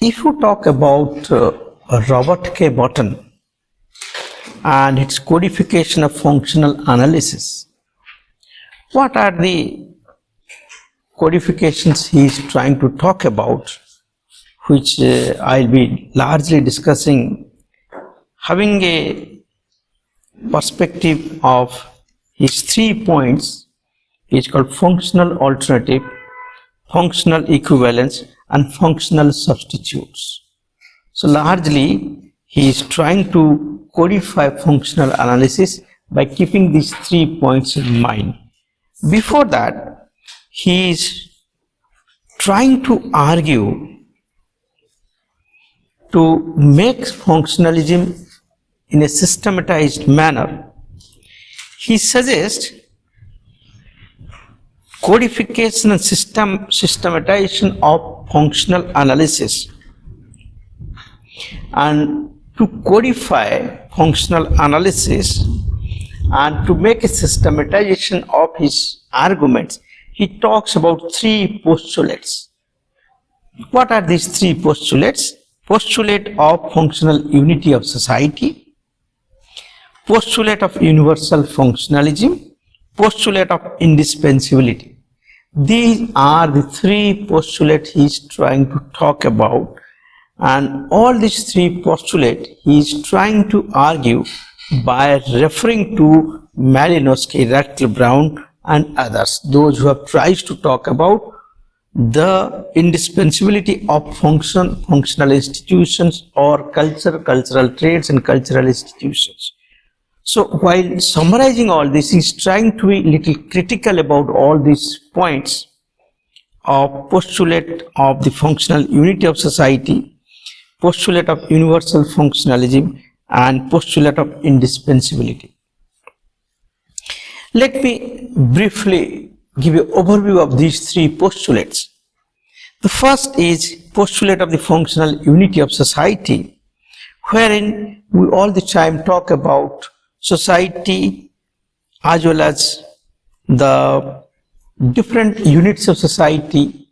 if you talk about Robert K. Merton and its codification of functional analysis, what are the codifications he is trying to talk about, which I'll be largely discussing, having a perspective of his 3 points, is called functional alternative, functional equivalence, and functional substitutes. So largely he is trying to codify functional analysis by keeping these 3 points in mind. Before that, he is trying to argue to make functionalism in a systematized manner. He suggests codification and systematization of functional analysis, and to codify functional analysis and to make a systematization of his arguments, he talks about 3 postulates. What are these 3 postulates? Postulate of functional unity of society, postulate of universal functionalism, postulate of indispensability. These are the 3 postulates he is trying to talk about, and all these 3 postulates he is trying to argue by referring to Malinowski, Ratcliffe Brown and others, those who have tried to talk about the indispensability of functional institutions or cultural traits and cultural institutions. So while summarizing all this, he is trying to be little critical about all these points of postulate of the functional unity of society, postulate of universal functionalism, and postulate of indispensability. Let me briefly give you an overview of these 3 postulates. The first is postulate of the functional unity of society, wherein we all the time talk about society as well as the different units of society.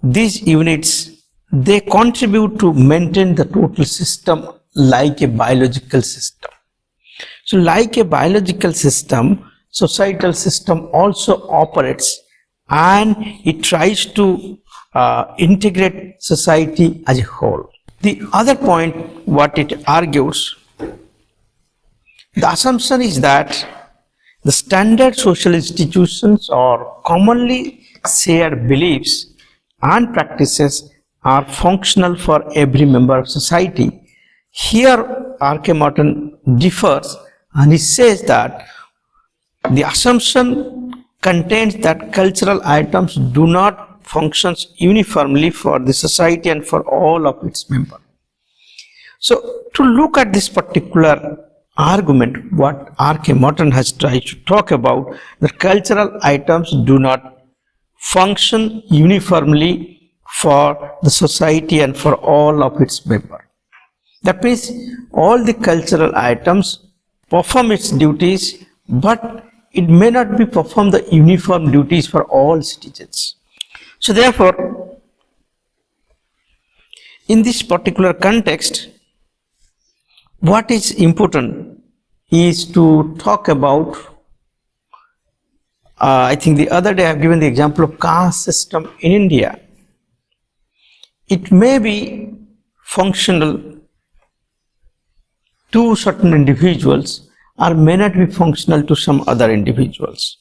These units, they contribute to maintain the total system like a biological system. So like a biological system, societal system also operates, and it tries to integrate society as a whole. The other point what it argues, the assumption is that the standard social institutions or commonly shared beliefs and practices are functional for every member of society. Here R.K. Merton differs, and he says that the assumption contains that cultural items do not function uniformly for the society and for all of its members. So to look at this particular argument, what R.K. Merton has tried to talk about, that cultural items do not function uniformly for the society and for all of its members. That means all the cultural items perform its duties, but it may not be perform the uniform duties for all citizens. So therefore, in this particular context, what is important is to talk about, I think the other day I have given the example of caste system in India. It may be functional to certain individuals or may not be functional to some other individuals.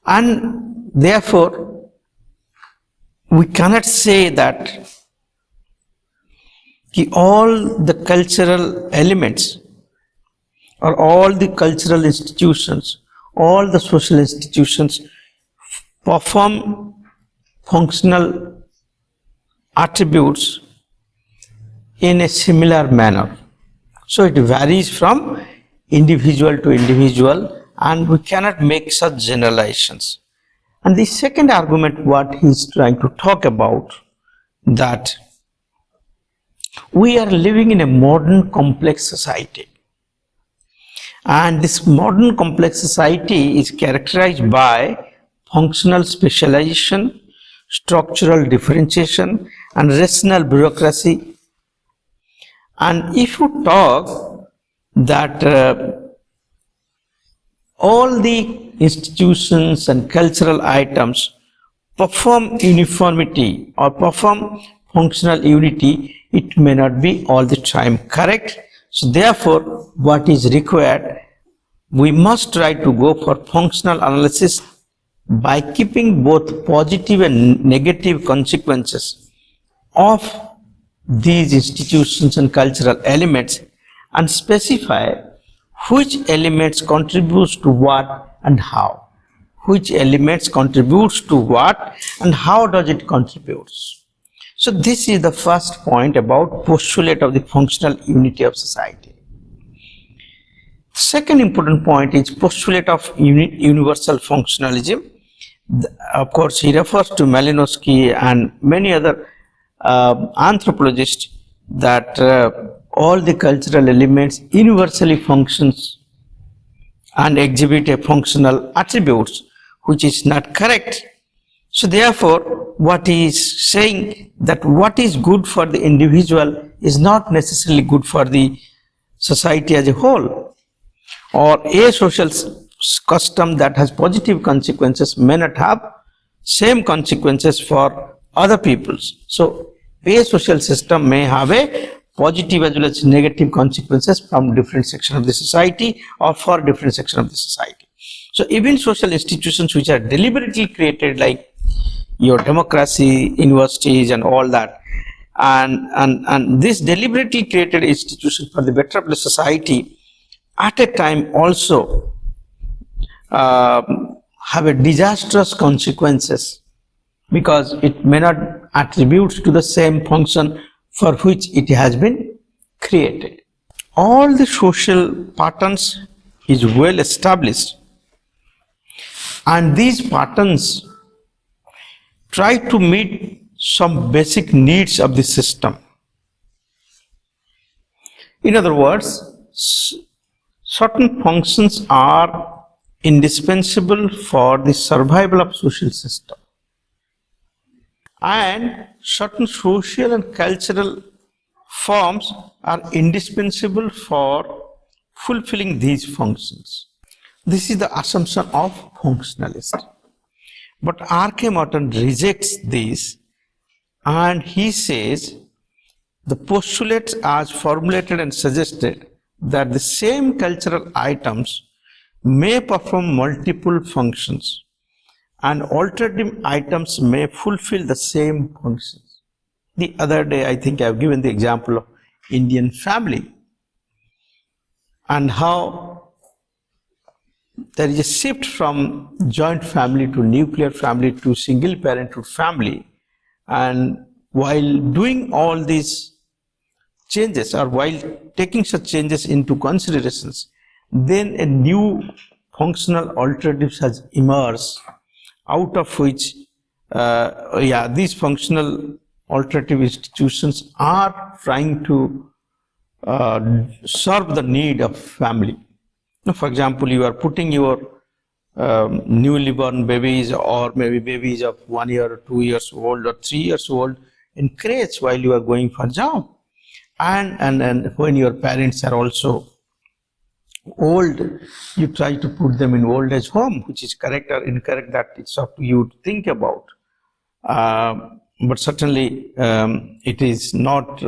And therefore, we cannot say that all the cultural elements or all the cultural institutions, all the social institutions perform functional attributes in a similar manner. So it varies from individual to individual, and we cannot make such generalizations. And the second argument what he is trying to talk about, that we are living in a modern complex society, and this modern complex society is characterized by functional specialization, structural differentiation, and rational bureaucracy. And if you talk that all the institutions and cultural items perform uniformity or perform functional unity, it may not be all the time correct. So therefore, what is required, we must try to go for functional analysis by keeping both positive and negative consequences of these institutions and cultural elements, and specify which elements contributes to what and how. Which elements contributes to what and how does it contributes. So this is the first point about postulate of the functional unity of society. Second important point is postulate of universal functionalism. Of course, he refers to Malinowski and many other anthropologists that all the cultural elements universally functions and exhibit a functional attributes, which is not correct. So therefore, what he is saying that what is good for the individual is not necessarily good for the society as a whole, or a social custom that has positive consequences may not have same consequences for other peoples. So a social system may have a positive as well as negative consequences from different section of the society or for different section of the society. So even social institutions which are deliberately created, like your democracy, universities and all that, and this deliberately created institution for the better of the society, at a time also have a disastrous consequences, because it may not attribute to the same function for which it has been created. All the social patterns is well established, and these patterns try to meet some basic needs of the system. In other words, certain functions are indispensable for the survival of social system, and certain social and cultural forms are indispensable for fulfilling these functions. This is the assumption of functionalist. But R.K. Merton rejects this, and he says the postulates as formulated and suggested that the same cultural items may perform multiple functions, and alternative items may fulfill the same functions. The other day, I think I have given the example of Indian family and how there is a shift from joint family to nuclear family to single parenthood family, and while doing all these changes, or while taking such changes into considerations, then a new functional alternatives has emerged, out of which these functional alternative institutions are trying to serve the need of family. Now, for example, you are putting your newly born babies, or maybe babies of 1 year or 2 years old or 3 years old, in crates while you are going for job, and when your parents are also old, you try to put them in old age home, which is correct or incorrect, that it's up to you to think about. But certainly it is not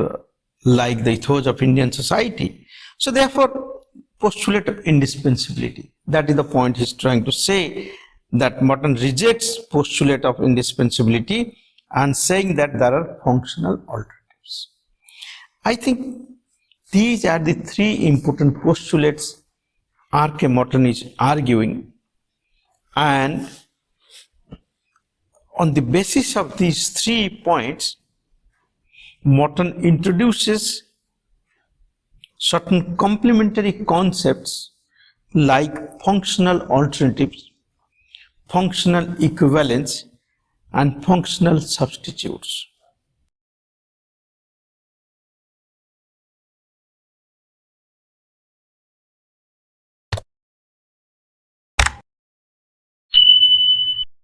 like the ethos of Indian society. So therefore, postulate of indispensability, that is the point he's trying to say, that Merton rejects postulate of indispensability and saying that there are functional alternatives. I think these are the three important postulates R.K. Merton is arguing, and on the basis of these 3 points, Merton introduces certain complementary concepts like functional alternatives, functional equivalence, and functional substitutes.